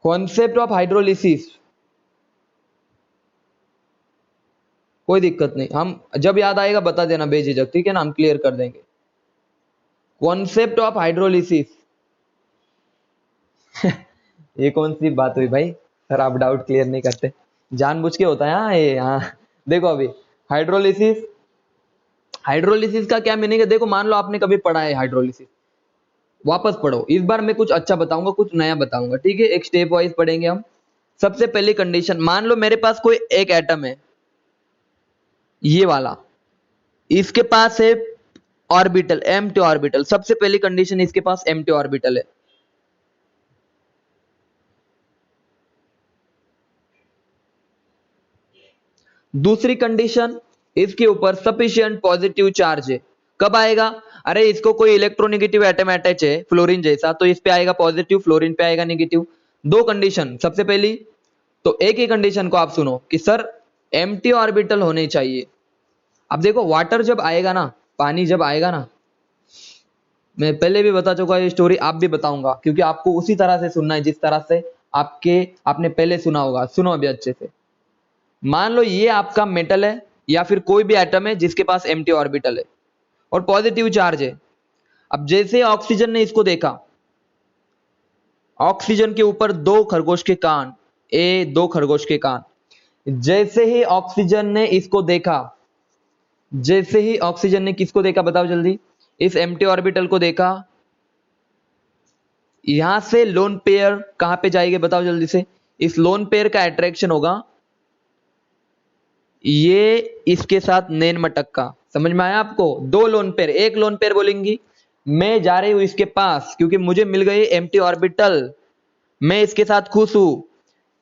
Concept of hydrolysis, कोई दिक्कत नहीं, हम जब याद आएगा बता देना बेझिझक, ठीक है ना, हम क्लियर कर देंगे। कॉन्सेप्ट ऑफ हाइड्रोलिसिस ये कौन सी बात हुई भाई, सर आप डाउट क्लियर नहीं करते, जानबूझ के होता है हाँ ये, हाँ देखो अभी हाइड्रोलिसिस, हाइड्रोलिसिस का क्या मीनिंग है, देखो मान लो आपने कभी पढ़ा है हाइड्रोलिसिस, वापस पढ़ो, इस बार मैं कुछ अच्छा बताऊंगा, कुछ नया बताऊंगा, ठीक है, एक स्टेप वाइज पढ़ेंगे हम। सबसे पहली कंडीशन, मान लो मेरे पास कोई एक एटम है, ये वाला, इसके पास है ऑर्बिटल, एम्प्टी ऑर्बिटल, सबसे पहली कंडीशन इसके पास एम्प्टी ऑर्बिटल है। दूसरी कंडीशन, इसके ऊपर सफिशिएंट पॉजिटिव चार्ज है, कब आएगा, अरे इसको कोई इलेक्ट्रोनेगेटिव एटम अटैच है फ्लोरीन जैसा, तो इस पे आएगा पॉजिटिव, फ्लोरीन पे आएगा नेगेटिव। दो कंडीशन, सबसे पहली तो एक ही कंडीशन को आप सुनो कि सर एम्प्टी ऑर्बिटल होने चाहिए। अब देखो वाटर जब आएगा ना, पानी जब आएगा ना, मैं पहले भी बता चुका ये स्टोरी, आप भी बताऊंगा, क्योंकि आपको उसी तरह से सुनना है जिस तरह से आपने पहले सुना होगा, सुनो अभी अच्छे से। मान लो ये आपका मेटल है या फिर कोई भी एटम है जिसके पास एम्प्टी ऑर्बिटल है और पॉजिटिव चार्ज है। अब जैसे ऑक्सीजन ने इसको देखा, ऑक्सीजन के ऊपर दो खरगोश के कान, दो खरगोश के कान, जैसे ही ऑक्सीजन ने इसको देखा, जैसे ही ऑक्सीजन ने किसको देखा बताओ जल्दी, इस एम्प्टी ऑर्बिटल को देखा, यहां से लोन पेयर कहां पे जाएंगे बताओ जल्दी से, इस लोन पेयर का अट्रैक्शन होगा ये इसके साथ नैन मटक का, समझ में आया आपको, दो लोन पेयर, एक लोन पेयर बोलेंगी मैं जा रही हूं इसके पास क्योंकि मुझे मिल गई एम्प्टी ऑर्बिटल, मैं इसके साथ खुश हूं।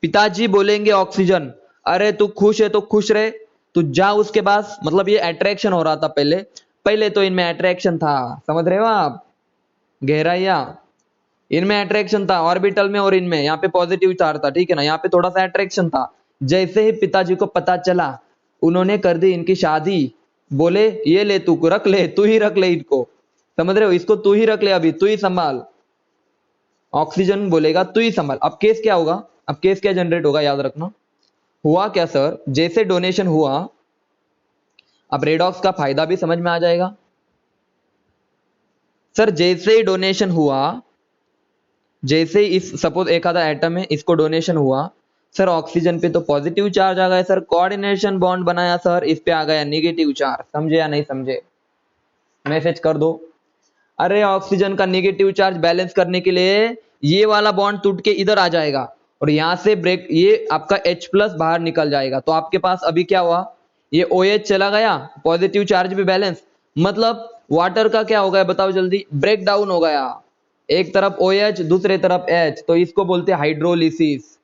पिताजी बोलेंगे ऑक्सीजन, अरे तू खुश है तो खुश रहे, तू जा उसके पास, मतलब ये अट्रैक्शन हो रहा था पहले, पहले तो इनमें अट्रैक्शन था, समझ रहे हो आप, गहराइया, इनमें अट्रैक्शन था ऑर्बिटल में और इनमें, यहाँ पे पॉजिटिव चार्ज था, ठीक है ना, यहाँ पे थोड़ा सा अट्रैक्शन था। जैसे ही पिताजी को पता चला, उन्होंने कर दी इनकी शादी, बोले ये ले तू रख ले, तू ही रख ले इनको, समझ रहे हो, इसको तू ही रख ले, अभी तू ही संभाल, ऑक्सीजन बोलेगा तू ही संभाल। अब केस क्या होगा, अब केस क्या जनरेट होगा याद रखना, हुआ क्या सर, जैसे डोनेशन हुआ, अब रेडॉक्स का फायदा भी समझ में आ जाएगा। सर जैसे ही डोनेशन हुआ, जैसे ही इस सपोज एक आधा एटम है इसको डोनेशन हुआ, सर ऑक्सीजन पे तो पॉजिटिव चार्ज आ गया, सर कोऑर्डिनेशन बॉन्ड बनाया, सर इस पे आ गया नेगेटिव चार्ज, समझे या नहीं समझे, मैसेज कर दो। अरे ऑक्सीजन का नेगेटिव चार्ज बैलेंस करने के लिए ये वाला बॉन्ड टूट के इधर आ जाएगा और यहां से ब्रेक, ये आपका H प्लस बाहर निकल जाएगा, तो आपके पास अभी क्या हुआ, ये OH चला गया, पॉजिटिव चार्ज भी बैलेंस, मतलब वाटर का क्या हो गया बताओ जल्दी, ब्रेक डाउन हो गया, एक तरफ OH दूसरे तरफ H, तो इसको बोलते हैं hydrolysis,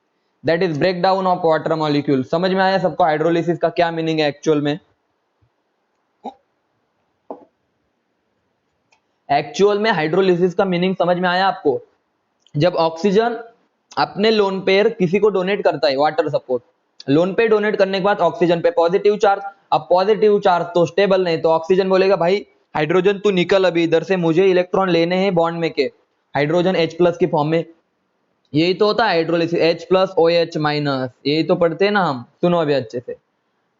that is break down of water molecule. समझ में आया सबको हाइड्रोलिसिस का क्या मीनिंग है एक्चुअल में, एक्चुअल में हाइड्रोलिसिस का मीनिंग समझ में आया आपको, जब ऑक्सीजन अपने लोन पेयर किसी को डोनेट करता है, वाटर सपोज, लोन पे डोनेट करने के बाद ऑक्सीजन पे पॉजिटिव चार्ज, अब पॉजिटिव चार्ज तो स्टेबल नहीं, तो ऑक्सीजन बोलेगा भाई हाइड्रोजन तू निकल अभी इधर से, मुझे इलेक्ट्रॉन लेने हैं बॉन्ड में के, हाइड्रोजन H प्लस की फॉर्म में, यही तो होता है hydrolysis, H plus OH minus, यही तो पढ़ते हैं ना हम, सुनो अभी अच्छे से।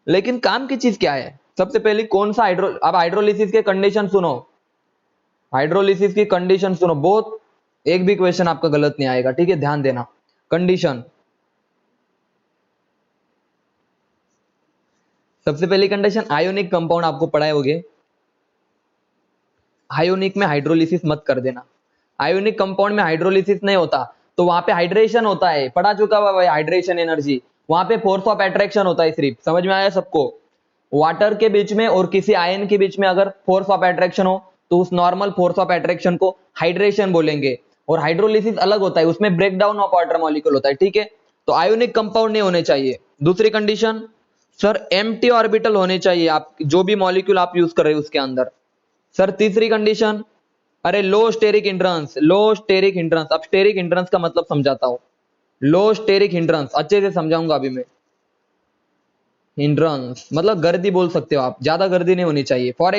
लेकिन काम की चीज क्या है, सबसे पहले कौन सा अब हाइड्रोलिसिस के कंडीशन सुनो, हाइड्रोलिसिस की कंडीशन सुनो, बहुत, एक भी क्वेश्चन आपका गलत नहीं आएगा, ठीक है, ध्यान देना। कंडीशन, सबसे पहली कंडीशन, आयोनिक कंपाउंड आपको पढ़ाए होगे, आयोनिक में हाइड्रोलिसिस मत कर देना, आयोनिक कंपाउंड में हाइड्रोलिसिस नहीं होता, तो वहां पे हाइड्रेशन होता है, पढ़ा चुका हुआ भाई, हाइड्रेशन एनर्जी, वहां पे फोर्स ऑफ अट्रैक्शन होता है सिर्फ, समझ में आया सबको, वाटर के बीच में और किसी आयन के बीच में अगर फोर्स ऑफ अट्रैक्शन हो तो उस नॉर्मल फोर्स ऑफ अट्रैक्शन को हाइड्रेशन बोलेंगे, और हाइड्रोलिसिस अलग होता है, उसमें ब्रेकडाउन ऑफ वाटर मॉलिक्यूल होता है, ठीक है, तो आयोनिक कंपाउंड नहीं होने चाहिए। दूसरी कंडीशन, सर एम्प्टी ऑर्बिटल होने चाहिए, आप जो भी मॉलिक्यूल आप यूज कर रहे हो उसके अंदर। सर तीसरी कंडीशन, अरे लो स्टेरिक हिंड्रेंस, लो स्टेरिक हिंड्रेंस, अब स्टेरिक हिंड्रेंस का मतलब समझाता हूं, लो स्टेरिक हिंड्रेंस अच्छे से समझाऊंगा अभी मैं, हिंड्रेंस मतलब गर्दी बोल सकते हो आप, ज्यादा गर्दी नहीं होनी चाहिए, फॉर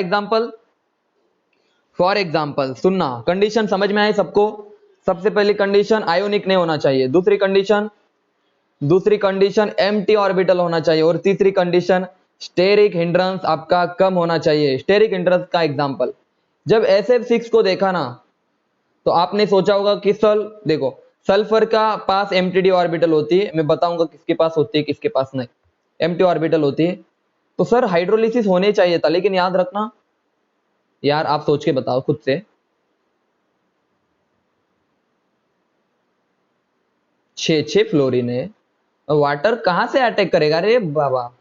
एग्जाम्पल सुनना, कंडीशन समझ में आए सबको, सबसे पहली कंडीशन आयोनिक नहीं होना चाहिए, दूसरी कंडीशन एम्प्टी ऑर्बिटल होना चाहिए, और तीसरी कंडीशन स्टेरिक हिंड्रेंस आपका कम होना चाहिए। स्टेरिक हिंड्रेंस का एग्जांपल, जब SF6 को देखा ना तो आपने सोचा होगा कि देखो सल्फर का पास एमटीडी ऑर्बिटल होती है, मैं बताऊंगा किसके पास होती है किसके पास नहीं, एमटी ऑर्बिटल होती है। तो सर हाइड्रोलिसिस होने चाहिए था, लेकिन याद रखना यार, आप सोच के बताओ खुद से, 6 फ्लोरीन है, वाटर कहां से अटैक करेगा रे बाबा,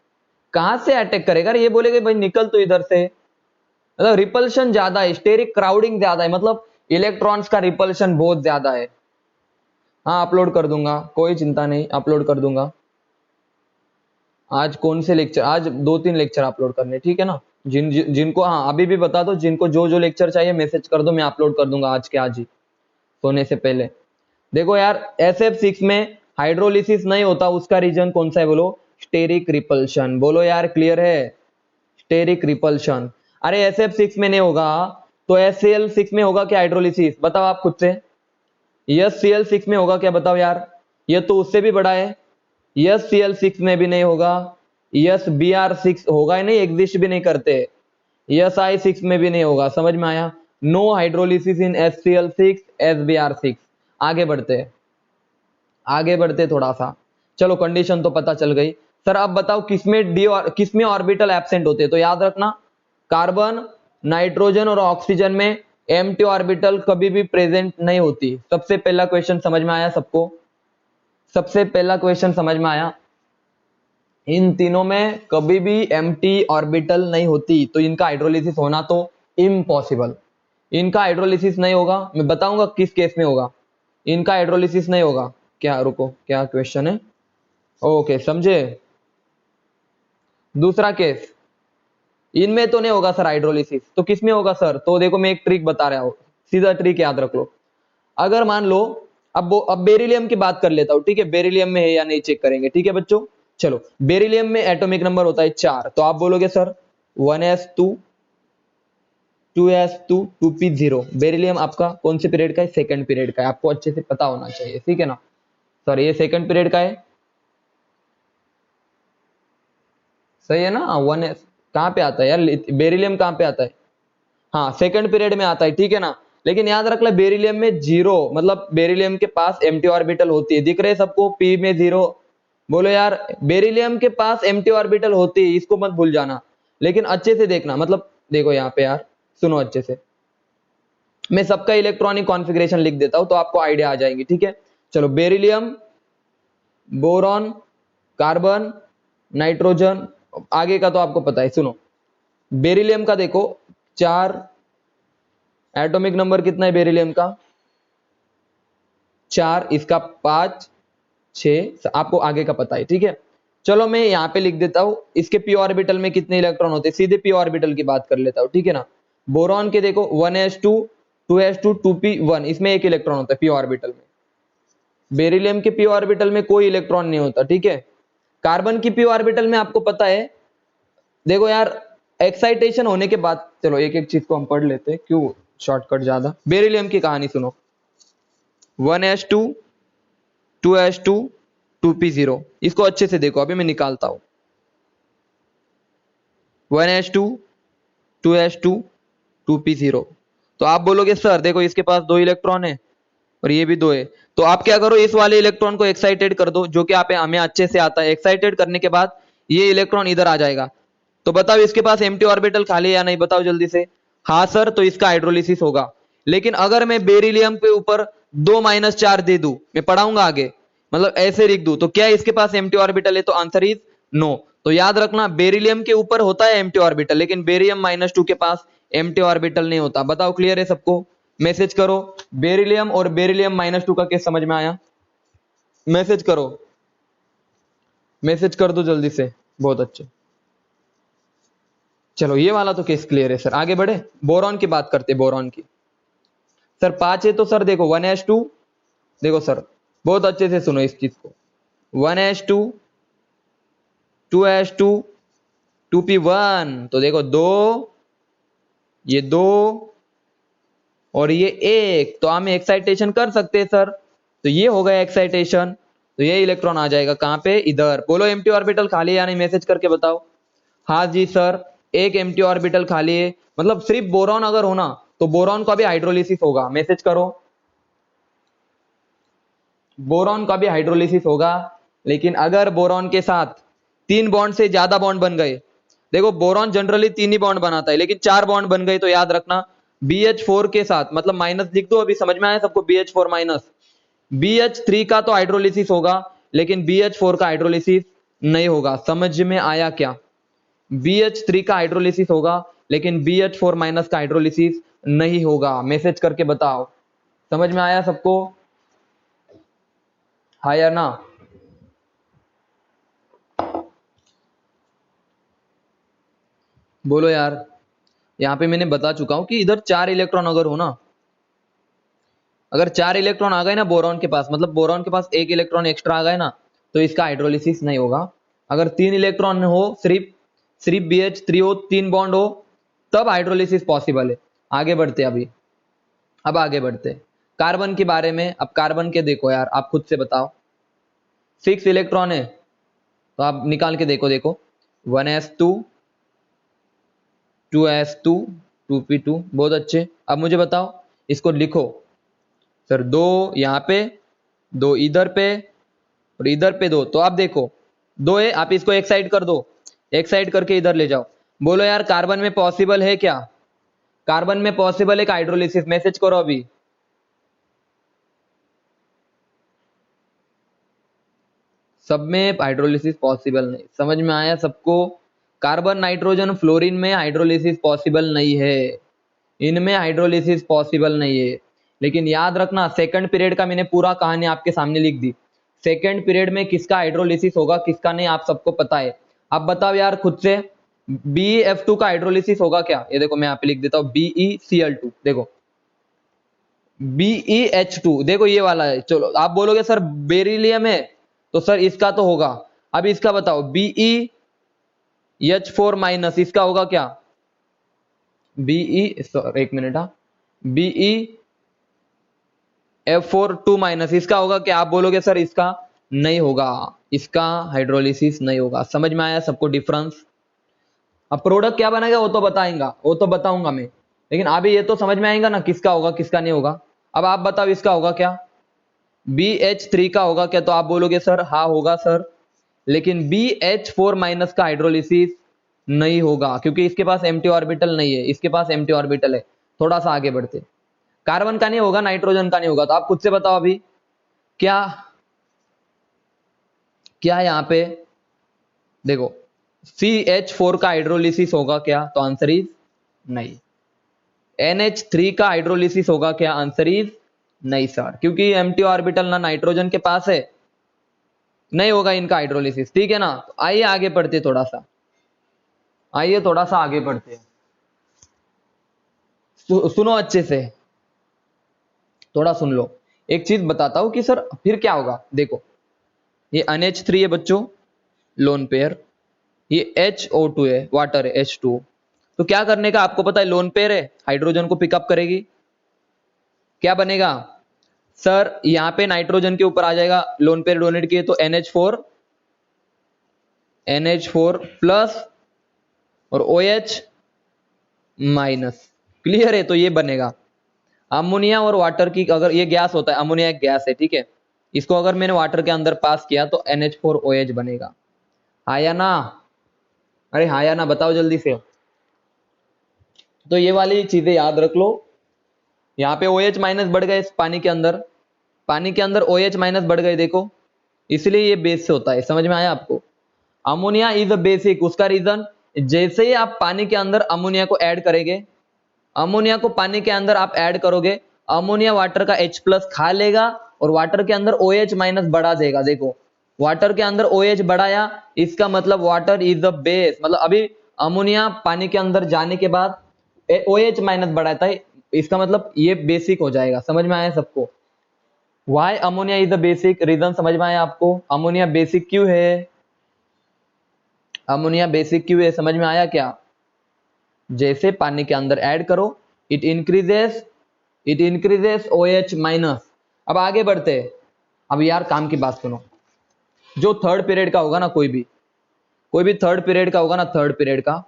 कहां से अटैक करेगा रे? ये बोलेगे भाई निकल तो इधर से, मतलब रिपल्शन ज्यादा है, स्टेरिक क्राउडिंग ज्यादा है, मतलब इलेक्ट्रॉन्स का रिपल्शन बहुत ज्यादा है। हाँ अपलोड कर दूंगा, कोई चिंता नहीं, अपलोड कर दूंगा। आज कौन से लेक्चर, आज 2-3 लेक्चर अपलोड करने, ठीक है ना? जिनको, हाँ अभी भी बता दो, जिनको जो जो लेक्चर चाहिए मैसेज कर दो, मैं अपलोड कर दूंगा आज के आज ही सोने से पहले। देखो यार SF6 में हाइड्रोलिसिस नहीं होता, उसका रीजन कौन सा है बोलो? Steric repulsion. बोलो यार क्लियर है? Steric repulsion. अरे SF6 में नहीं होगा तो HCl6 में होगा क्या हाइड्रोलिसिस? बताओ आप खुद से। HCl6 में होगा क्या बताओ यार? ये तो उससे भी बड़ा है। HCl6 में भी नहीं होगा, SBr6 होगा ही नहीं, एग्जिस्ट भी नहीं करते। SI6 में भी नहीं होगा, समझ में आया? नो हाइड्रोलिसिस इन HCl6 SBr6। आगे बढ़ते थोड़ा सा, चलो कंडीशन तो पता चल गई। सर अब बताओ किसमें ऑर्बिटल एब्सेंट होते हैं? तो याद रखना कार्बन, नाइट्रोजन और ऑक्सीजन में एम्प्टी ऑर्बिटल कभी भी प्रेजेंट नहीं होती। सबसे पहला क्वेश्चन समझ में आया सबको? सबसे पहला क्वेश्चन समझ में आया? इन तीनों में कभी भी एम्प्टी ऑर्बिटल नहीं होती, तो इनका हाइड्रोलिसिस होना तो इम्पॉसिबल। इनका हाइड्रोलिसिस नहीं होगा, मैं बताऊंगा किस केस में होगा इनका हाइड्रोलिसिस नहीं होगा। क्या, रुको, क्या क्वेश्चन है? ओके समझे। दूसरा केस, इनमें तो नहीं होगा सर हाइड्रोलिसिस, तो किस में होगा सर? तो देखो मैं एक ट्रिक बता रहा हूं, सीधा ट्रिक याद रख लो। अगर मान लो, अब बेरिलियम की बात कर लेता हूं, ठीक है? बेरिलियम में है या नहीं चेक करेंगे, ठीक है बच्चों? चलो, बेरिलियम में एटॉमिक नंबर होता है 4, तो आप बोलोगे sir 1s2 2s2 2p0। Beryllium आपका कौन से पीरियड का है? सेकंड पीरियड का है, आपको अच्छे से पता होना चाहिए, ठीक है ना? सर ये सेकंड पीरियड का है, सही है ना? 1s कहां पे आता है यार? बेरिलियम कहां पे आता है? हाँ सेकंड पीरियड में आता है, ठीक है ना? लेकिन याद रख ले बेरिलियम में जीरो, मतलब बेरिलियम के पास एम्प्टी ऑर्बिटल होती है, दिख रहे सबको? p में 0। बोलो यार, बेरिलियम के पास एम्प्टी ऑर्बिटल होती है, इसको मत भूल जाना। लेकिन अच्छे से देखना, मतलब देखो यहाँ पे यार, सुनो अच्छे से, मैं सबका इलेक्ट्रॉनिक कॉन्फ़िगरेशन लिख देता हूं तो आपको आइडिया आ जाएगी, ठीक है? चलो, बेरिलियम, बोरॉन, कार्बन, नाइट्रोजन, आगे का तो आपको पता है। सुनो, बेरिलियम का देखो 4, एटॉमिक नंबर कितना है बेरिलियम का? 4, इसका 5, 6, आपको आगे का पता है, ठीक है? चलो मैं यहाँ पे लिख देता हूं, इसके p ऑर्बिटल में कितने इलेक्ट्रॉन होते हैं, सीधे p ऑर्बिटल की बात कर लेता हूं, ठीक है ना? बोरॉन के देखो 1s2 2s2 2p1, इसमें एक इलेक्ट्रॉन होता है p ऑर्बिटल में। बेरिलियम के p ऑर्बिटल में कोई इलेक्ट्रॉन नहीं होता, ठीक है? कार्बन की p ऑर्बिटल में आपको पता है, देखो यार एक्साइटेशन होने के बाद, चलो एक एक चीज को हम पढ़ लेते हैं, क्यों शॉर्टकट ज्यादा। बेरिलियम की कहानी सुनो, 1s2 2s2 2p0, इसको अच्छे से देखो, अभी मैं निकालता हूं। 1s2 2s2 2p0, तो आप बोलोगे सर देखो इसके पास 2 इलेक्ट्रॉन है और ये भी 2 है, तो आप क्या करो, इस वाले इलेक्ट्रॉन को एक्साइटेड कर दो, जो कि आप हमें अच्छे से आता है। एक्साइटेड करने के बाद ये इलेक्ट्रॉन इधर आ जाएगा, तो बताओ इसके पास एम्प्टी ऑर्बिटल खाली है या नहीं? बताओ जल्दी से। हाँ सर, तो इसका हाइड्रोलिसिस होगा। लेकिन अगर मैं बेरिलियम के ऊपर 2-4 दे दूं, मैं पढ़ाऊंगा आगे, मतलब ऐसे लिख दूं, तो क्या इसके पास एम्प्टी ऑर्बिटल है? तो आंसर इज नो। तो याद रखना बेरिलियम के ऊपर होता है एम्प्टी ऑर्बिटल, लेकिन बेरियम -2 के पास एम्प्टी ऑर्बिटल नहीं होता। बताओ क्लियर है सबको? मैसेज करो, बेरिलियम और बेरिलियम -2 का केस समझ में आया? मैसेज करो, मैसेज कर दो जल्दी से, बहुत अच्छे। चलो ये वाला तो केस क्लियर है सर, आगे बढ़े, बोरॉन की बात करते, बोरॉन की। सर 5 है, तो सर देखो 1s2, देखो सर बहुत अच्छे से सुनो इस चीज को, 1s2 2s2 2p1, तो देखो 2, ये 2, और ये एक, तो हम एक्साइटेशन कर सकते हैं सर, तो ये हो गया एक्साइटेशन, तो ये इलेक्ट्रॉन आ जाएगा कहाँ पे, इधर। बोलो एम्प्टी ऑर्बिटल खाली है या नहीं, मैसेज करके बताओ। हाँ जी सर, एक एम्प्टी ऑर्बिटल खाली है, मतलब सिर्फ बोरॉन अगर होना तो बोरॉन का भी हाइड्रोलिसिस होगा, मैसेज करो। बोरॉन का भी हाइड्रोलिसिस होगा, लेकिन अगर बोरॉन के साथ 3 बॉन्ड से ज्यादा बॉन्ड बन गए, देखो बोरॉन जनरली 3 ही बॉन्ड बनाता है, लेकिन 4 बॉन्ड बन गए तो याद रखना BH4 के साथ, मतलब माइनस लिख दो, अभी समझ में आया सबको, BH4 माइनस। BH3 का तो हाइड्रोलिसिस होगा, लेकिन BH4 का हाइड्रोलिसिस नहीं होगा। समझ में आया क्या? BH3 का हाइड्रोलिसिस होगा, लेकिन BH4 माइनस का हाइड्रोलिसिस नहीं होगा। मैसेज करके बताओ, समझ में आया सबको, हाँ या ना? बोलो यार। यहाँ पे मैंने बता चुका हूं कि इधर 4 इलेक्ट्रॉन अगर हो ना, अगर 4 इलेक्ट्रॉन आ गए ना बोरॉन के पास, मतलब बोरॉन के पास 1 इलेक्ट्रॉन एक्स्ट्रा आ गए ना, तो इसका हाइड्रोलिसिस नहीं होगा। अगर 3 इलेक्ट्रॉन हो, सिर्फ BH3 हो, 3 बॉन्ड हो, तब हाइड्रोलिसिस पॉसिबल है। आगे बढ़ते अभी, अब आगे बढ़ते कार्बन के बारे में। अब कार्बन के देखो यार, आप खुद से बताओ, 6 इलेक्ट्रॉन है, तो आप निकाल के देखो, देखो 1s2 2s2 2p2, बहुत अच्छे। अब मुझे बताओ, इसको लिखो सर, 2 यहाँ पे, 2 इधर पे, और इधर पे 2, तो आप देखो 2 है, आप इसको एक साइड कर दो, एक साइड करके इधर ले जाओ। बोलो यार, कार्बन में पॉसिबल है क्या? कार्बन में पॉसिबल है हाइड्रोलिसिस? मैसेज करो अभी। सब में हाइड्रोलिसिस पॉसिबल नहीं, समझ में आया सबको? कार्बन नाइट्रोजन फ्लोरीन में हाइड्रोलिसिस पॉसिबल नहीं है, इनमें हाइड्रोलिसिस पॉसिबल नहीं है। लेकिन याद रखना, सेकंड पीरियड का मैंने पूरा कहानी आपके सामने लिख दी। सेकंड पीरियड में किसका हाइड्रोलिसिस होगा, किसका नहीं, आप सबको पता है। अब बताओ यार खुद से, BeF2 का हाइड्रोलिसिस होगा क्या? ये देखो मैं यहाँ पे लिख देता हूँ, BeCl2, देखो BeH2, देखो ये वाला है। चलो आप बोलोगे सर बेरिलियम है, तो सर इसका तो होगा। अब इसका बताओ, BeH4 माइनस, इसका होगा क्या? एक मिनट, हाँ, BeF4 2 माइनस, इसका होगा क्या? आप बोलोगे सर इसका नहीं होगा, इसका हाइड्रोलिसिस नहीं होगा। समझ में आया सबको डिफरेंस? अब प्रोडक्ट क्या बनेगा वो तो बताएंगा, वो तो बताऊंगा मैं, लेकिन अभी ये तो समझ में आएगा ना किसका होगा किसका नहीं होगा। अब आप बताओ इसका होगा क्या? BH3 का होगा क्या? तो आप बोलोगे सर हाँ होगा सर, लेकिन BH4 माइनस का हाइड्रोलिसिस नहीं होगा, क्योंकि इसके पास एम्प्टी ऑर्बिटल नहीं है, इसके पास एम्प्टी ऑर्बिटल है। थोड़ा सा आगे बढ़ते, कार्बन का नहीं होगा, नाइट्रोजन का नहीं होगा, तो आप खुद से बताओ अभी क्या, क्या यहाँ पे देखो, CH4 का हाइड्रोलिसिस होगा क्या? तो आंसर इज नहीं। NH3 का हाइड्रोलिसिस होगा क्या? आंसर इज नहीं सर, क्योंकि एम्प्टी ऑर्बिटल ना नाइट्रोजन के पास है, नहीं होगा इनका हाइड्रोलिसिस। ठीक है ना? तो आइए आगे बढ़ते, थोड़ा सा आइए थोड़ा सा आगे बढ़ते हैं। सुनो अच्छे से, थोड़ा सुन लो। एक चीज बताता हूं कि सर फिर क्या होगा। देखो ये NH3 है बच्चों, लोन पेयर, ये HO2 है, वाटर है, H2। तो क्या करने का आपको पता है, लोन पेयर है, हाइड्रोजन को पिकअप करेगी, क्या बनेगा सर? यहाँ पे नाइट्रोजन के ऊपर आ जाएगा, लोन पेयर डोनेट किए तो NH4 प्लस और OH माइनस। क्लियर है? तो ये बनेगा अमोनिया और वाटर की, अगर ये गैस होता है, अमोनिया एक गैस है, ठीक है, इसको अगर मैंने वाटर के अंदर पास किया तो NH4OH बनेगा। हाँ या ना? अरे हाँ या ना बताओ जल्दी से। तो ये वाली चीजें याद रख लो। यहाँ पे OH माइनस बढ़ गए पानी के अंदर, पानी के अंदर OH माइनस बढ़ गए, देखो, इसलिए ये बेस से होता है। समझ में आया आपको? अमोनिया इज अ बेसिक, उसका रीजन, जैसे ही आप पानी के अंदर अमोनिया को ऐड करेंगे, अमोनिया को पानी के अंदर आप ऐड करोगे, अमोनिया वाटर का H प्लस खा लेगा और वाटर के अंदर OH माइनस बढ़ा देगा। देखो वाटर के अंदर OH बढ़ाया, इसका मतलब वाटर इज द बेस, मतलब अभी अमोनिया पानी के अंदर जाने के बाद OH माइनस बढ़ाता है, इसका मतलब ये बेसिक हो जाएगा। समझ में आया सबको? Why ammonia is the basic, reason समझ में आया आपको? अमोनिया बेसिक क्यों है? अमोनिया बेसिक क्यों है, समझ में आया क्या? जैसे पानी के अंदर ऐड करो, it increases it increases OH minus. अब आगे बढ़ते हैं। अब यार काम की बात सुनो, जो थर्ड पीरियड का होगा ना, कोई भी थर्ड पीरियड का होगा ना, थर्ड पीरियड का,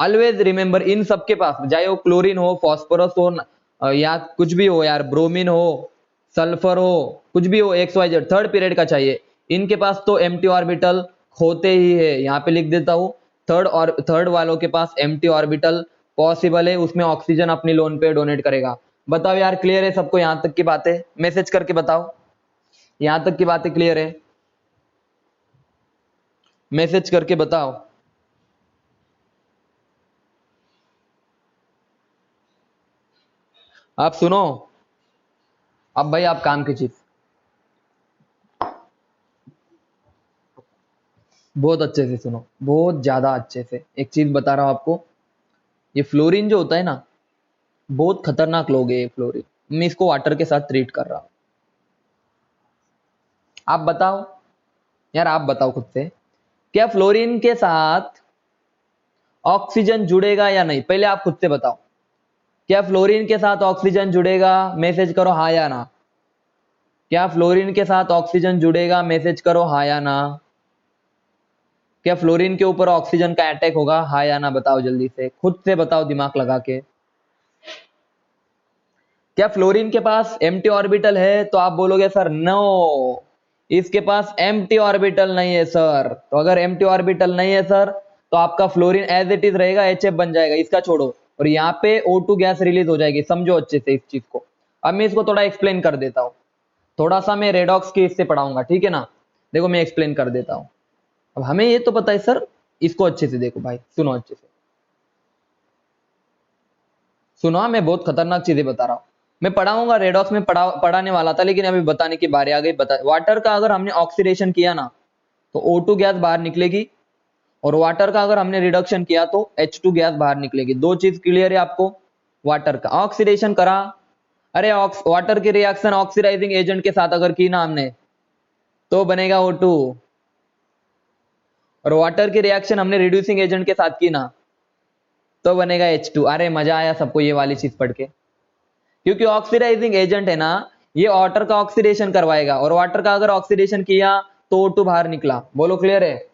ऑलवेज रिमेंबर इन सबके पास, चाहे वो क्लोरीन हो, फास्फोरस हो, या कुछ भी हो यार, ब्रोमीन हो, सल्फर हो, कुछ भी हो, XYZ, थर्ड पीरियड का चाहिए, इनके पास तो एम्प्टी ऑर्बिटल होते ही है। यहाँ पे लिख देता हूँ, थर्ड वालों के पास एम्प्टी ऑर्बिटल पॉसिबल है, उसमें ऑक्सीजन अपनी लोन पे डोनेट करेगा। बताओ यार, क्लियर है सबको यहाँ तक की बातें? मैसेज करके बताओ, यहाँ तक की बातें क्लियर है? मैसेज करके बताओ। आप सुनो, अब भाई आप काम की चीज बहुत अच्छे से सुनो, बहुत ज्यादा अच्छे से। एक चीज बता रहा हूं आपको, ये फ्लोरीन जो होता है ना, बहुत खतरनाक लोग है ये फ्लोरीन। मैं इसको वाटर के साथ ट्रीट कर रहा हूं। आप बताओ यार, आप बताओ खुद से, क्या फ्लोरीन के साथ ऑक्सीजन जुड़ेगा या नहीं? पहले आप खुद से बताओ, क्या फ्लोरीन के साथ ऑक्सीजन जुड़ेगा? मैसेज करो हाँ या ना। क्या फ्लोरीन के साथ ऑक्सीजन जुड़ेगा? मैसेज करो हाँ या ना। क्या फ्लोरीन के ऊपर ऑक्सीजन का अटैक होगा? हाँ या ना बताओ, जल्दी से खुद से बताओ दिमाग लगा के। क्या फ्लोरीन के पास एम्प्टी ऑर्बिटल है? तो आप बोलोगे सर नो, इसके पास एम्प्टी ऑर्बिटल नहीं है सर। तो अगर एम्प्टी ऑर्बिटल नहीं है सर, तो आपका फ्लोरीन एज इट इज रहेगा, HF बन जाएगा, इसका छोड़ो, और यहाँ पे O2 गैस रिलीज हो जाएगी। समझो अच्छे से इस चीज को। अब मैं इसको थोड़ा एक्सप्लेन कर देता हूँ, थोड़ा सा मैं रेडॉक्स के इससे पढ़ाऊंगा, ठीक है ना? देखो मैं एक्सप्लेन कर देता हूँ। अब हमें ये तो पता है सर, इसको अच्छे से देखो भाई, सुनो अच्छे से सुनो। मैं बहुत खतरनाक चीजें बता रहा हूँ, मैं पढ़ाऊंगा, रेडॉक्स में पढ़ाने वाला था, लेकिन अभी बताने की बारी आ गई। वाटर का अगर हमने ऑक्सीडेशन किया ना, तो O2 गैस बाहर निकलेगी, और वाटर का अगर हमने रिडक्शन किया तो H2 गैस बाहर निकलेगी। दो चीज क्लियर है आपको? वाटर का ऑक्सीडेशन करा, अरे वाटर की रिएक्शन ऑक्सीडाइजिंग एजेंट के साथ अगर की ना हमने, तो बनेगा O2, और वाटर की रिएक्शन हमने रिड्यूसिंग एजेंट के साथ की ना, तो बनेगा H2। अरे मजा आया सबको ये वाली चीज पढ़ के? क्योंकि ऑक्सीडाइजिंग एजेंट है ना, ये वाटर का ऑक्सीडेशन करवाएगा, और वाटर का अगर ऑक्सीडेशन किया तो O2 बाहर निकला। बोलो क्लियर है?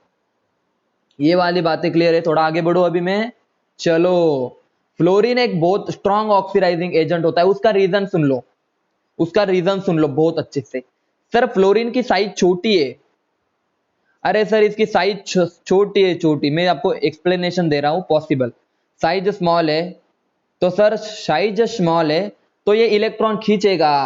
ये वाली बातें क्लियर है? थोड़ा आगे बढ़ो अभी मैं, चलो। फ्लोरीन एक बहुत स्ट्रॉन्ग ऑक्सीडाइजिंग एजेंट होता है, उसका रीजन सुन लो, उसका रीजन सुन लो बहुत अच्छे से। सर फ्लोरीन की साइज छोटी है, अरे सर इसकी साइज छोटी है, छोटी, मैं आपको एक्सप्लेनेशन दे रहा हूं, पॉसिबल साइज स्मॉल है, तो सर साइज स्मॉल है तो ये इलेक्ट्रॉन खींचेगा।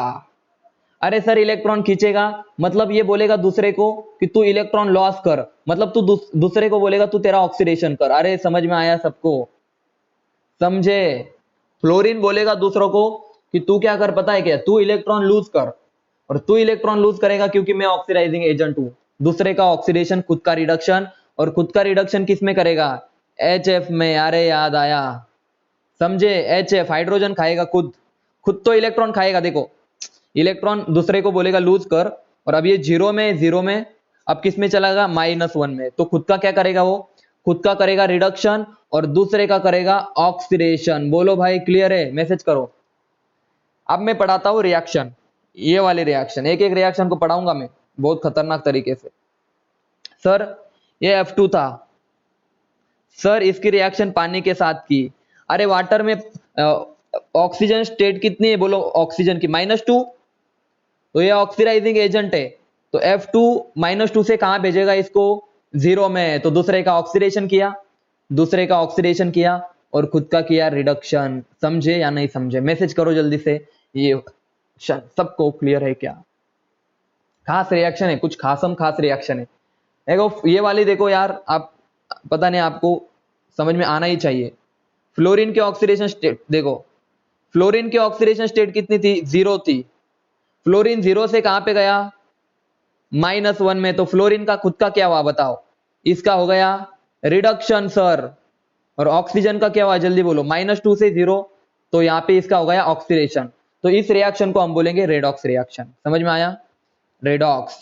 अरे सर इलेक्ट्रॉन खींचेगा मतलब ये बोलेगा दूसरे को कि तू इलेक्ट्रॉन लॉस कर, मतलब तू दूसरे को बोलेगा तू तेरा ऑक्सीडेशन कर। अरे समझ में आया सबको? समझे? फ्लोरीन बोलेगा दूसरों को कि तू क्या कर, पता है क्या, तू इलेक्ट्रॉन लूज कर, और तू इलेक्ट्रॉन लूज करेगा क्योंकि मैं ऑक्सीडाइजिंग एजेंट हूं। दूसरे का ऑक्सीडेशन, खुद का रिडक्शन, और खुद का रिडक्शन किस में करेगा? HF में। अरे याद आया, समझे? HF हाइड्रोजन खाएगा, खुद खुद तो इलेक्ट्रॉन खाएगा। देखो इलेक्ट्रॉन दूसरे को बोलेगा लूज कर, और अब ये जीरो में अब किस में चला गया? -1 में। तो खुद का क्या करेगा? वो खुद का करेगा रिडक्शन, और दूसरे का करेगा ऑक्सीडेशन। बोलो भाई क्लियर है? मैसेज करो। अब मैं पढ़ाता हूं रिएक्शन, ये वाले रिएक्शन, एक एक रिएक्शन को पढ़ाऊंगा मैं बहुत खतरनाक तरीके से। सर ये F2 था, सर इसकी रिएक्शन पानी के साथ की। अरे वाटर में ऑक्सीजन स्टेट कितनी है? बोलो ऑक्सीजन की -2, तो ये ऑक्सीडाइजिंग एजेंट है, तो F2 -2 से कहां भेजेगा इसको? 0 में। तो दूसरे का ऑक्सीडेशन किया, दूसरे का ऑक्सीडेशन किया, और खुद का किया रिडक्शन। समझे या नहीं समझे? मैसेज करो जल्दी से। ये सबको क्लियर है क्या? खास रिएक्शन है, कुछ खासम खास रिएक्शन है। देखो ये वाली देखो यार, आप पता नहीं, आपको समझ में आना ही चाहिए। फ्लोरीन के ऑक्सीडेशन स्टेट देखो, फ्लोरीन की ऑक्सीडेशन स्टेट कितनी थी? 0 थी। फ्लोरीन 0 से कहां पे गया? -1 में। तो फ्लोरीन का खुद का क्या हुआ बताओ? इसका हो गया रिडक्शन सर। और ऑक्सीजन का क्या हुआ? जल्दी बोलो। -2 से 0, तो यहां पे इसका हो गया ऑक्सीडेशन। तो इस रिएक्शन को हम बोलेंगे रेडॉक्स रिएक्शन। समझ में आया? रेडॉक्स,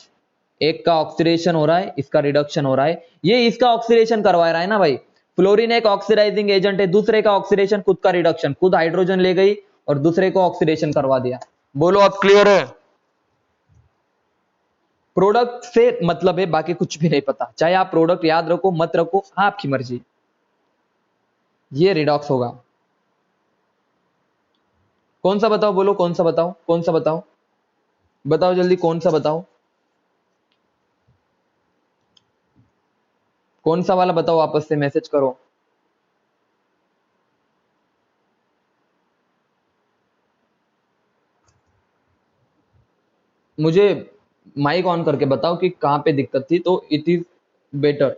एक का ऑक्सीडेशन हो रहा है, इसका रिडक्शन हो रहा है, ये इसका ऑक्सीडेशन करवा रहा है ना भाई। फ्लोरीन एक ऑक्सीडाइजिंग एजेंट है, दूसरे का ऑक्सीडेशन, खुद का रिडक्शन, खुद हाइड्रोजन ले गई और दूसरे को ऑक्सीडेशन करवा दिया। बोलो अब क्लियर है? प्रोडक्ट से मतलब है, बाकी कुछ भी नहीं पता, चाहे आप प्रोडक्ट याद रखो मत रखो आपकी मर्जी। ये रिडॉक्स होगा। कौन सा बताओ, बोलो कौन सा बताओ, कौन सा बताओ, बताओ जल्दी कौन सा बताओ, कौन सा वाला बताओ, आपस से मैसेज करो। मुझे माइक ऑन करके बताओ कि कहां पे दिक्कत थी, तो इट इज बेटर।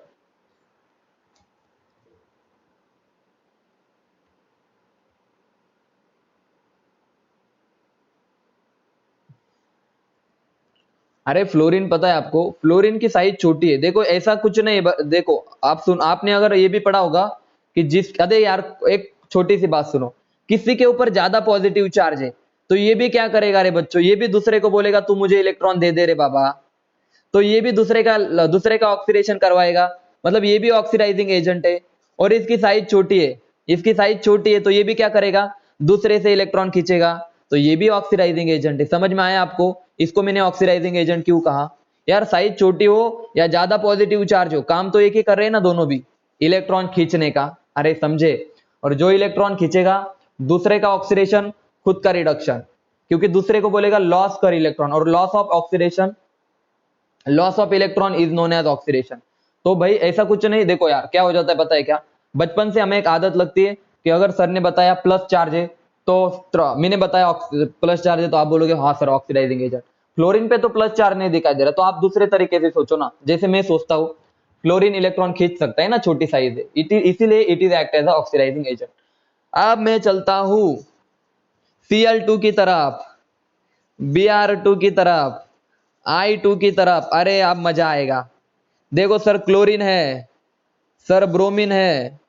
अरे फ्लोरीन पता है आपको, फ्लोरीन की साइज छोटी है, देखो ऐसा कुछ नहीं है, देखो आप सुन, आपने अगर ये भी पढ़ा होगा कि अरे यार एक छोटी सी बात सुनो, किसी के ऊपर ज्यादा पॉजिटिव चार्ज है तो ये भी क्या करेगा रे बच्चों, ये भी दूसरे को बोलेगा तू मुझे इलेक्ट्रॉन दे दे रे बाबा, तो ये भी दूसरे का ऑक्सीडेशन करवाएगा, मतलब ये भी ऑक्सीडाइजिंग एजेंट है। और इसकी साइज छोटी है, इसकी साइज छोटी है तो ये भी क्या करेगा, दूसरे से इलेक्ट्रॉन खींचेगा, तो ये भी ऑक्सीडाइजिंग एजेंट है। समझ में आया आपको? इसको मैंने ऑक्सीडाइजिंग एजेंट क्यों कहा? यार साइज छोटी हो या ज्यादा पॉजिटिव चार्ज हो, काम तो एक ही कर रहे हैं ना दोनों भी, इलेक्ट्रॉन खींचने का। अरे समझे? और जो इलेक्ट्रॉन खींचेगा दूसरे का ऑक्सीडेशन, खुद का रिडक्शन, क्योंकि दूसरे को बोलेगा लॉस कर इलेक्ट्रॉन, और loss of oxidation, loss of electron is known as oxidation. तो भाई ऐसा कुछ नहीं, देखो यार क्या हो जाता है पता है क्या, बचपन से हमें एक आदत लगती है कि अगर सर ने बताया प्लस चार्ज है तो मैंने बताया प्लस चार्ज है तो आप बोलोगे हाँ सर ऑक्सीडाइजिंग एजेंट। फ्लोरीन पे तो प्लस चार्ज नहीं दिखाई दे रहा, तो आप दूसरे तरीके से सोचो ना, जैसे मैं सोचता हूँ फ्लोरीन इलेक्ट्रॉन खींच सकता है ना, छोटी साइज है, इसीलिए it is act as oxidising agent. अब मैं चलता हूं Cl2 की तरफ, Br2 की तरफ, I2 की तरफ। अरे अब मजा आएगा। देखो सर क्लोरीन है, सर ब्रोमीन है,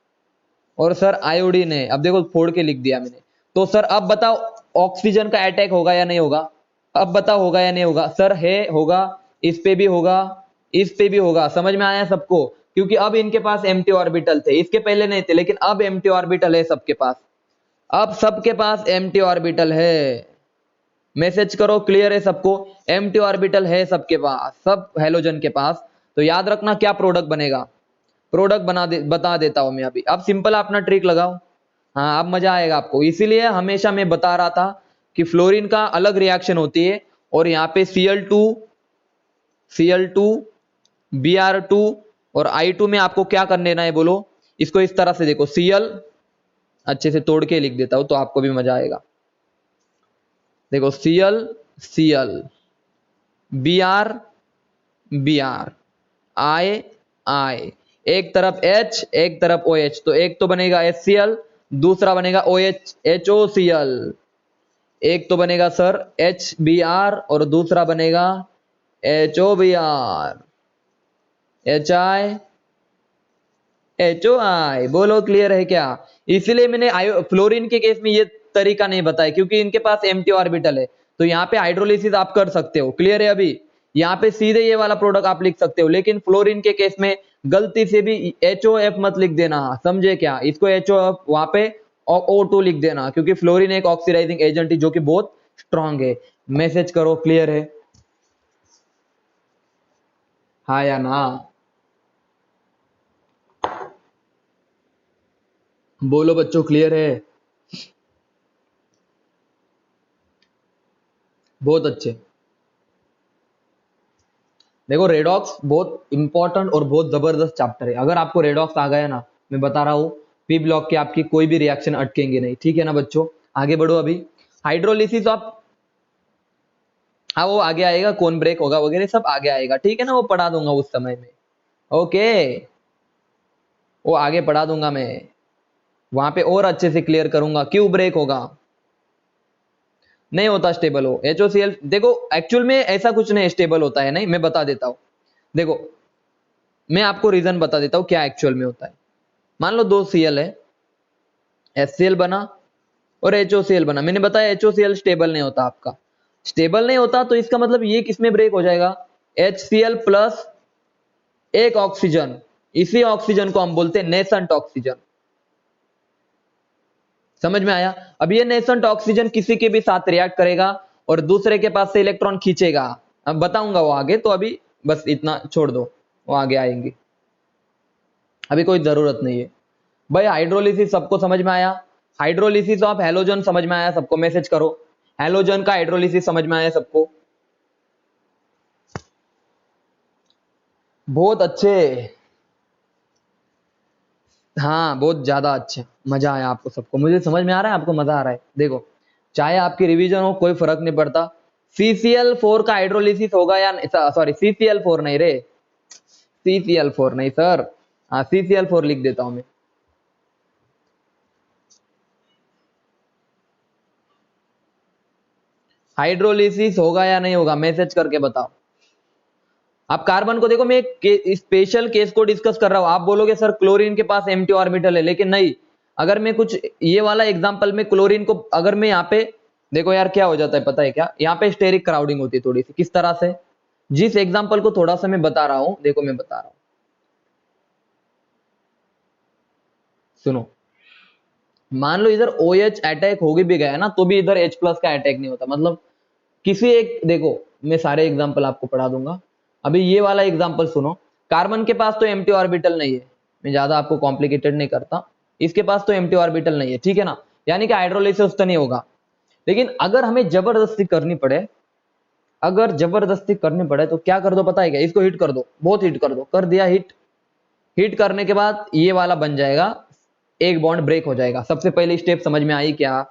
और सर आयोडीन है। अब देखो फोड़ के लिख दिया मैंने। तो सर अब बताओ ऑक्सीजन का अटैक होगा या नहीं होगा? अब बताओ होगा या नहीं होगा? सर है, होगा, इस पे भी होगा, इस पे भी होगा। समझ में आया सबको? क्योंकि अब इनके पास एम्प्टी ऑर्बिटल थे, इसके पहले नहीं थे, लेकिन अब एम्प्टी ऑर्बिटल है सबके पास, अब सबके पास एम्प्टी ऑर्बिटल है। मैसेज करो क्लियर है सबको? एम्प्टी ऑर्बिटल है सबके पास, सब हेलोजन के पास। तो याद रखना क्या प्रोडक्ट बनेगा, प्रोडक्ट बता देता हूं मैं अभी। अब सिंपल अपना ट्रिक लगाओ, हाँ अब मजा आएगा आपको। इसीलिए हमेशा मैं बता रहा था कि फ्लोरीन का अलग रिएक्शन होती है, और यहाँ पे Cl2 Br2 और I2 में आपको क्या कर लेना है बोलो? इसको इस तरह से देखो, Cl अच्छे से तोड़ के लिख देता हूं तो आपको भी मजा आएगा। देखो Cl Br Br I एक तरफ H एक तरफ OH, तो एक तो बनेगा HCl, दूसरा बनेगा OH HOCl। एक तो बनेगा सर HBr और दूसरा बनेगा HOBr HI। बोलो क्लियर है क्या? इसीलिए मैंने फ्लोरीन के केस में ये तरीका नहीं बताया, क्योंकि इनके पास एम्प्टी ऑर्बिटल है, तो यहाँ पे हाइड्रोलिसिस आप कर सकते हो। क्लियर है? अभी यहाँ पे सीधे ये वाला प्रोडक्ट आप लिख सकते हो, लेकिन फ्लोरीन के केस में गलती से भी HOF मत लिख देना, समझे क्या? इसको HOF वहां पे O2 लिख देना, क्योंकि फ्लोरीन एक ऑक्सीडाइजिंग एजेंट है जो कि बहुत स्ट्रांग है। मैसेज करो क्लियर है, हाँ या ना? बोलो बच्चों क्लियर है? बहुत अच्छे। देखो रेडॉक्स बहुत इंपॉर्टेंट और बहुत जबरदस्त चैप्टर है। अगर आपको रेडॉक्स आ गया ना, मैं बता रहा हूँ पी ब्लॉक के आपकी कोई भी रिएक्शन अटकेंगे नहीं। ठीक है ना बच्चों? आगे बढ़ो। अभी हाइड्रोलिसिस आप, हाँ वो आगे आएगा, कौन ब्रेक होगा वगैरह सब आगे आएगा, ठीक है ना? वो पढ़ा दूंगा उस समय में, ओके, वो आगे पढ़ा दूंगा मैं, वहां पे और अच्छे से क्लियर करूंगा क्यों ब्रेक होगा। नहीं होता स्टेबल हो HOCl। देखो एक्चुअल में ऐसा कुछ नहीं स्टेबल होता है, नहीं, मैं बता देता हूं। देखो मैं आपको रीजन बता देता हूं क्या एक्चुअल में होता है। मान लो दो Cl है, HCl बना और HOCl बना। मैंने बताया HOCl स्टेबल नहीं होता आपका, स्टेबल नहीं होता तो इसका मतलब ये किसमें ब्रेक हो जाएगा? HCl प्लस एक ऑक्सीजन, इसी ऑक्सीजन को हम बोलते हैं नेसेंट ऑक्सीजन। समझ में आया? अब ये नेसेंट ऑक्सीजन किसी के भी साथ रिएक्ट करेगा और दूसरे के पास से इलेक्ट्रॉन खींचेगा। अब बताऊंगा वो आगे, तो अभी बस इतना छोड़ दो, वो आगे आएंगे, अभी कोई जरूरत नहीं है। भाई हाइड्रोलिसिस सबको समझ में आया? हाइड्रोलिसिस ऑफ हैलोजन समझ में आया सबको? मैसेज करो, हैलोजन का हाइड्रोलिसिस समझ में आया सबको? बहुत अच्छे, हाँ बहुत ज्यादा अच्छे, मजा आया आपको सबको? मुझे समझ में आ रहा है आपको मजा आ रहा है? देखो, चाहे आपकी रिवीजन हो कोई फर्क नहीं पड़ता। CCl4 का हाइड्रोलिसिस होगा या सॉरी CCl4 नहीं रे, CCl4 नहीं सर, हाँ CCl4 लिख देता हूं मैं। हाइड्रोलिसिस होगा या नहीं होगा, मैसेज करके बताओ। आप कार्बन को देखो, मैं एक स्पेशल केस को डिस्कस कर रहा हूं। आप बोलोगे सर क्लोरीन के पास एम्प्टी ऑर्बिटल है, लेकिन नहीं, अगर मैं कुछ ये वाला एग्जांपल में क्लोरीन को अगर मैं यहाँ पे देखो यार, क्या हो जाता है पता है क्या? यहाँ पे स्टेरिक क्राउडिंग होती है थोड़ी सी। किस तरह से? जिस एग्जांपल को थोड़ा सा मैं बता रहा हूं, देखो मैं बता रहा हूं, सुनो। मान लो इधर OH अटैक हो भी गया ना, तो भी इधर H प्लस का अटैक नहीं होता। मतलब किसी एक, देखो मैं सारे एग्जांपल आपको पढ़ा दूंगा। अभी ये वाला एग्जांपल सुनो, कार्बन के पास तो एम्प्टी ऑर्बिटल नहीं है, मैं ज्यादा आपको कॉम्प्लिकेटेड नहीं करता, इसके पास तो एम्प्टी ऑर्बिटल नहीं है, ठीक है ना? यानी कि हाइड्रोलिसिस तो नहीं होगा। लेकिन अगर हमें जबरदस्ती करनी पड़े, अगर जबरदस्ती करनी पड़े तो क्या कर दो पता है क्या? इसको हिट कर दो, बहुत हिट कर दो, कर दिया हिट। हिट करने के बाद ये वाला बन जाएगा, एक बॉन्ड ब्रेक हो जाएगा। सबसे पहले स्टेप समझ में आई क्या?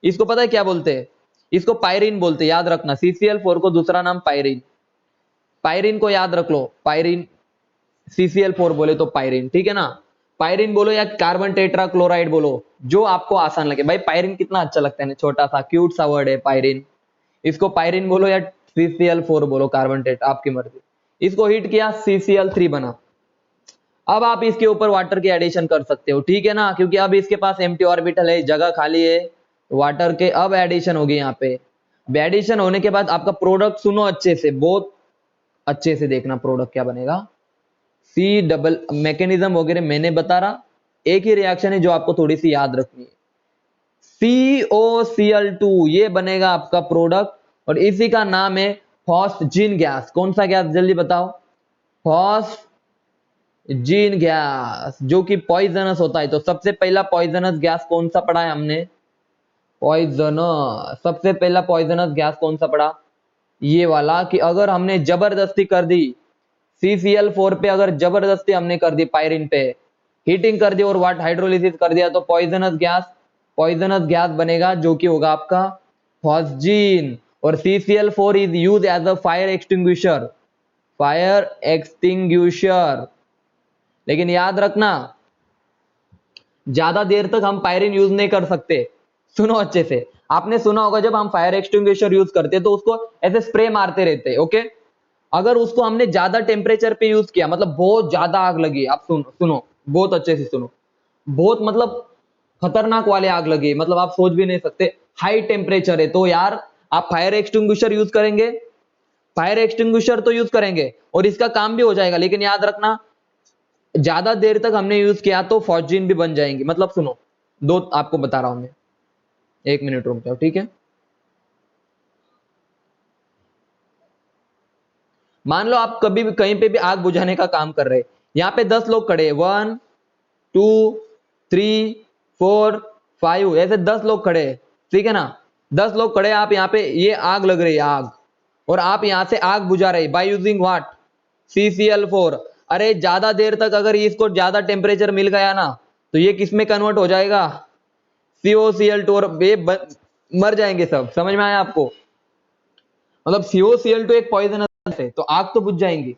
इसको पता है क्या बोलते हैं? इसको पायरीन बोलते हैं, याद रखना। CCl4 को दूसरा नाम पायरीन, पायरीन को याद रख लो, पायरीन। CCl4 बोले तो पायरीन, ठीक है ना? पायरीन बोलो या कार्बन टेट्रा क्लोराइड बोलो, जो आपको आसान लगे। भाई पायरीन कितना अच्छा लगता है ना, छोटा सा क्यूट सा वर्ड है पायरीन। इसको पायरीन बोलो या CCl4 बोलो, कार्बन टेट्रा, आपकी मर्जी। इसको हिट किया, CCl3 बना। अब आप इसके ऊपर वाटर के एडिशन कर सकते हो, ठीक है ना? क्योंकि अब इसके पास एम्प्टी ऑर्बिटल है, जगह खाली है, वाटर के अब एडिशन होगी यहाँ पे। एडिशन होने के बाद आपका प्रोडक्ट, सुनो अच्छे से, बहुत अच्छे से देखना प्रोडक्ट क्या बनेगा। सी डबल मैकेनिज्म वगैरह मैंने बता रहा, एक ही रिएक्शन है जो आपको थोड़ी सी याद रखनी है। COCl2 ये बनेगा आपका प्रोडक्ट, और इसी का नाम है फॉस्जीन गैस। कौन सा गैस जल्दी बताओ? फॉस्जीन गैस, जो कि पॉइजनस होता है। तो सबसे पहला पॉइजनस गैस कौन सा पढ़ा है हमने? पॉइजनस, सबसे पहला पॉइजनस गैस कौन सा पढ़ा? ये वाला, कि अगर हमने जबरदस्ती कर दी CCl4 पे, अगर जबरदस्ती हमने कर दी पायरीन पे, हीटिंग कर दी और वाट हाइड्रोलिसिस कर दिया, तो पॉइजनस गैस बनेगा, जो कि होगा आपका फॉस्जीन। और CCl4 is use as a fire extinguisher, fire extinguisher. लेकिन याद रखना, ज्यादा देर तक हम पायरीन यूज नहीं कर सकते। सुनो अच्छे से, आपने सुना होगा जब हम फायर एक्सटिंग्विशर यूज करते तो उसको ऐसे स्प्रे मारते रहते, ओके? अगर उसको हमने ज्यादा टेम्परेचर पे यूज किया, मतलब बहुत ज्यादा आग लगी, आप सुनो बहुत अच्छे से सुनो, बहुत मतलब खतरनाक वाले आग लगी, मतलब आप सोच भी नहीं सकते, हाई टेम्परेचर है, तो यार आप फायर एक्सटिंग्विशर यूज करेंगे, फायर एक्सटिंग्विशर तो यूज करेंगे और इसका काम भी हो जाएगा। लेकिन याद रखना, ज्यादा देर तक हमने यूज किया तो फॉस्जीन भी बन जाएंगी। मतलब सुनो, दो आपको बता रहा हूं मैं, एक मिनट रुक जाओ, ठीक है? मान लो आप कभी भी कहीं पे भी आग बुझाने का काम कर रहे हैं, यहाँ पे 10 लोग खड़े हैं, 1 2 3 4 5, ऐसे 10 लोग खड़े हैं, ठीक है ना? 10 लोग खड़े, आप यहाँ पे, ये आग लग रही है आग, और आप यहाँ से आग बुझा रहे बाय यूजिंग व्हाट? CCl4। अरे ज्यादा देर तक अगर इसको ज्यादा टेम्परेचर मिल गया ना, तो ये किस में कन्वर्ट हो जाएगा? COCl2, और ये मर जाएंगे सब। समझ में आया आपको? मतलब COCl2 एक पॉइजनस है, तो आग तो बुझ जाएंगी।